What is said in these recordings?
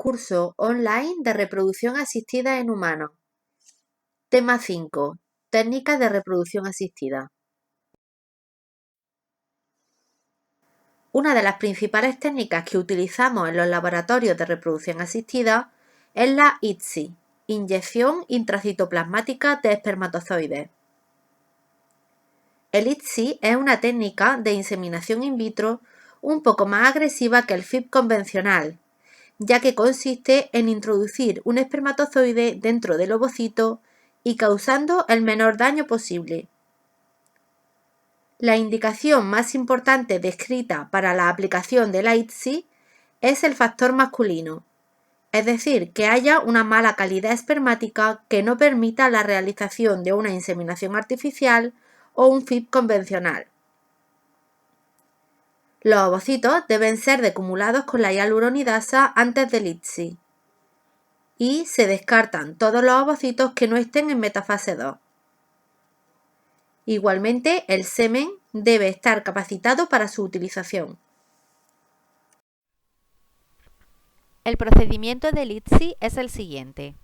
curso online de reproducción asistida en humanos. Tema 5. Técnicas de reproducción asistida. Una de las principales técnicas que utilizamos en los laboratorios de reproducción asistida es la ICSI, inyección intracitoplasmática de espermatozoides. El ICSI es una técnica de inseminación in vitro un poco más agresiva que el FIP convencional, ya que consiste en introducir un espermatozoide dentro del ovocito y causando el menor daño posible. La indicación más importante descrita para la aplicación de la ICSI es el factor masculino, es decir, que haya una mala calidad espermática que no permita la realización de una inseminación artificial o un FIP convencional. Los ovocitos deben ser decumulados con la hialuronidasa antes del ICSI y se descartan todos los ovocitos que no estén en metafase 2. Igualmente, el semen debe estar capacitado para su utilización. El procedimiento del ICSI es el siguiente.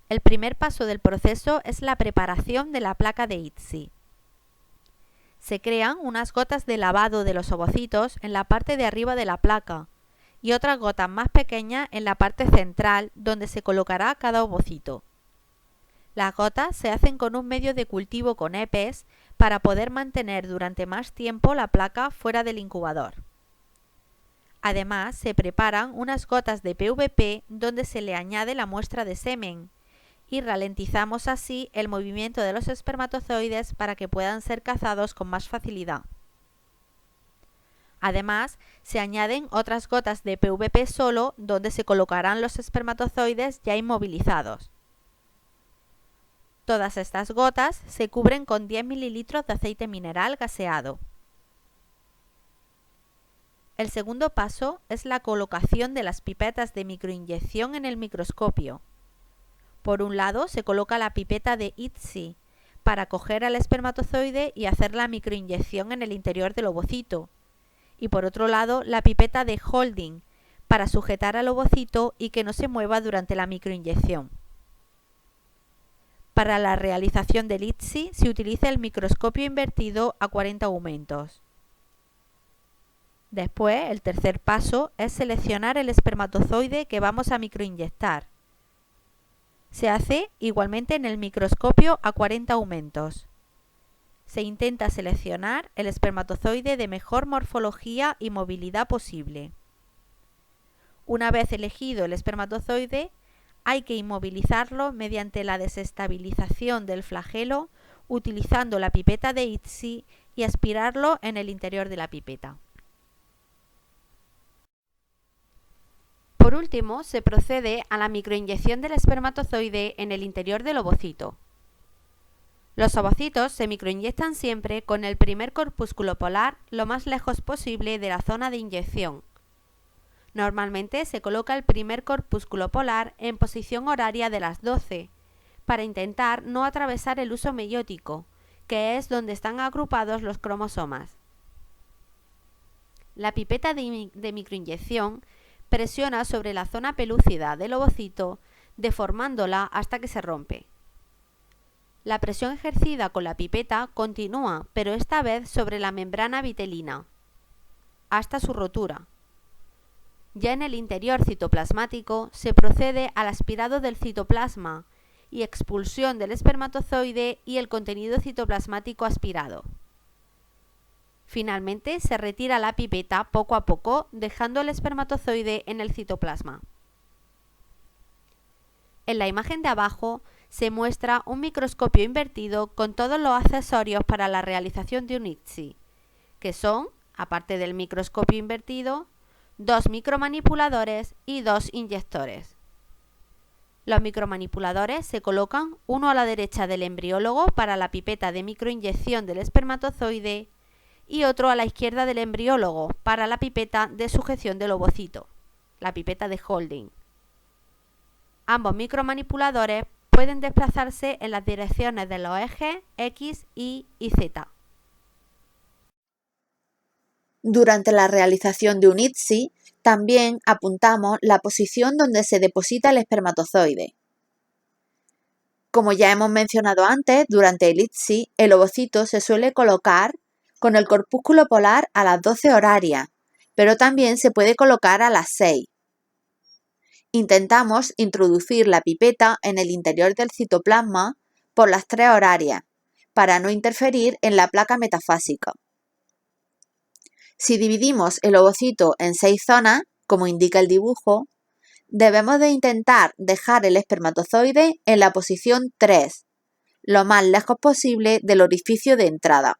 El primer paso del proceso es la preparación de la placa de ICSI. Se crean unas gotas de lavado de los ovocitos en la parte de arriba de la placa y otras gotas más pequeñas en la parte central donde se colocará cada ovocito. Las gotas se hacen con un medio de cultivo con EPES para poder mantener durante más tiempo la placa fuera del incubador. Además, se preparan unas gotas de PVP donde se le añade la muestra de semen y ralentizamos así el movimiento de los espermatozoides para que puedan ser cazados con más facilidad. Además, se añaden otras gotas de PVP solo donde se colocarán los espermatozoides ya inmovilizados. Todas estas gotas se cubren con 10 ml de aceite mineral gaseado. El segundo paso es la colocación de las pipetas de microinyección en el microscopio. Por un lado se coloca la pipeta de ICSI para coger al espermatozoide y hacer la microinyección en el interior del ovocito, y por otro lado la pipeta de holding para sujetar al ovocito y que no se mueva durante la microinyección. Para la realización del ICSI se utiliza el microscopio invertido a 40 aumentos. Después, el tercer paso es seleccionar el espermatozoide que vamos a microinyectar. Se hace igualmente en el microscopio a 40 aumentos. Se intenta seleccionar el espermatozoide de mejor morfología y movilidad posible. Una vez elegido el espermatozoide, hay que inmovilizarlo mediante la desestabilización del flagelo utilizando la pipeta de ICSI y aspirarlo en el interior de la pipeta. Por último, se procede a la microinyección del espermatozoide en el interior del ovocito. Los ovocitos se microinyectan siempre con el primer corpúsculo polar lo más lejos posible de la zona de inyección. Normalmente se coloca el primer corpúsculo polar en posición horaria de las 12, para intentar no atravesar el huso meiótico, que es donde están agrupados los cromosomas. La pipeta de microinyección presiona sobre la zona pelúcida del ovocito, deformándola hasta que se rompe. La presión ejercida con la pipeta continúa, pero esta vez sobre la membrana vitelina, hasta su rotura. Ya en el interior citoplasmático se procede al aspirado del citoplasma y expulsión del espermatozoide y el contenido citoplasmático aspirado. Finalmente se retira la pipeta poco a poco, dejando el espermatozoide en el citoplasma. En la imagen de abajo se muestra un microscopio invertido con todos los accesorios para la realización de un ICSI, que son, aparte del microscopio invertido, 2 micromanipuladores y 2 inyectores. Los micromanipuladores se colocan uno a la derecha del embriólogo para la pipeta de microinyección del espermatozoide y otro a la izquierda del embriólogo para la pipeta de sujeción del ovocito, la pipeta de holding. Ambos micromanipuladores pueden desplazarse en las direcciones de los ejes X, Y y Z. Durante la realización de un ICSI, También apuntamos la posición donde se deposita el espermatozoide. Como ya hemos mencionado antes, durante el ICSI, el ovocito se suele colocar con el corpúsculo polar a las 12 horarias, pero también se puede colocar a las 6. Intentamos introducir la pipeta en el interior del citoplasma por las 3 horarias, para no interferir en la placa metafásica. Si dividimos el ovocito en 6 zonas, como indica el dibujo, debemos de intentar dejar el espermatozoide en la posición 3, lo más lejos posible del orificio de entrada.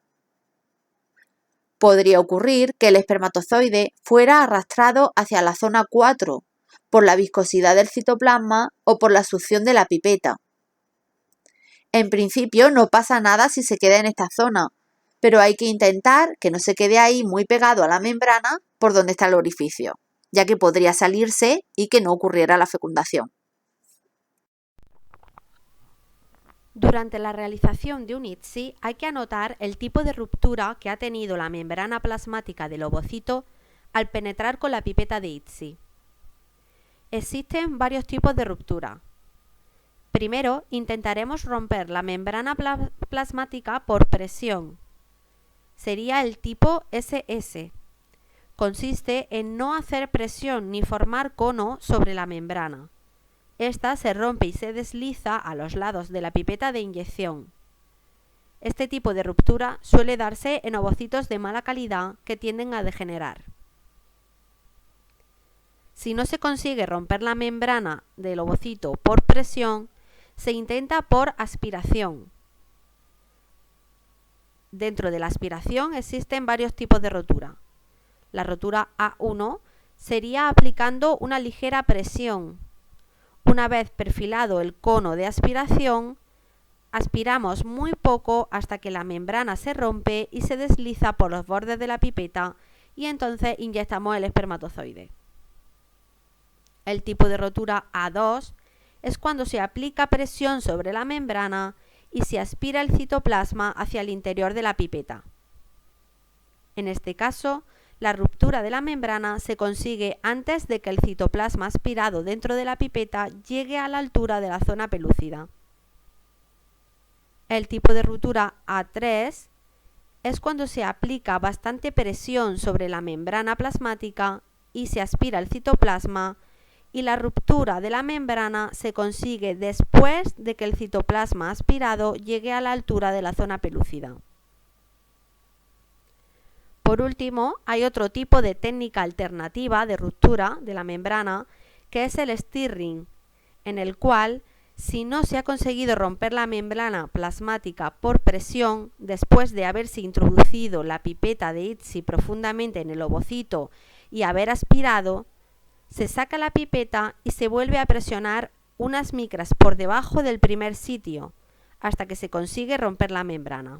Podría ocurrir que el espermatozoide fuera arrastrado hacia la zona 4 por la viscosidad del citoplasma o por la succión de la pipeta. En principio no pasa nada si se queda en esta zona, pero hay que intentar que no se quede ahí muy pegado a la membrana por donde está el orificio, ya que podría salirse y que no ocurriera la fecundación. Durante la realización de un ICSI hay que anotar el tipo de ruptura que ha tenido la membrana plasmática del ovocito al penetrar con la pipeta de ICSI. Existen varios tipos de ruptura. Primero, intentaremos romper la membrana plasmática por presión. Sería el tipo SS. Consiste en no hacer presión ni formar cono sobre la membrana. Esta se rompe y se desliza a los lados de la pipeta de inyección. Este tipo de ruptura suele darse en ovocitos de mala calidad que tienden a degenerar. Si no se consigue romper la membrana del ovocito por presión, se intenta por aspiración. Dentro de la aspiración existen varios tipos de rotura. La rotura A1 sería aplicando una ligera presión. Una vez perfilado el cono de aspiración, aspiramos muy poco hasta que la membrana se rompe y se desliza por los bordes de la pipeta y entonces inyectamos el espermatozoide. El tipo de rotura A2 es cuando se aplica presión sobre la membrana y se aspira el citoplasma hacia el interior de la pipeta. En este caso, la ruptura de la membrana se consigue antes de que el citoplasma aspirado dentro de la pipeta llegue a la altura de la zona pelúcida. El tipo de ruptura A3 es cuando se aplica bastante presión sobre la membrana plasmática y se aspira el citoplasma, y la ruptura de la membrana se consigue después de que el citoplasma aspirado llegue a la altura de la zona pelúcida. Por último, hay otro tipo de técnica alternativa de ruptura de la membrana, que es el stirring, en el cual, si no se ha conseguido romper la membrana plasmática por presión, después de haberse introducido la pipeta de ICSI profundamente en el ovocito y haber aspirado, se saca la pipeta y se vuelve a presionar unas micras por debajo del primer sitio, hasta que se consigue romper la membrana.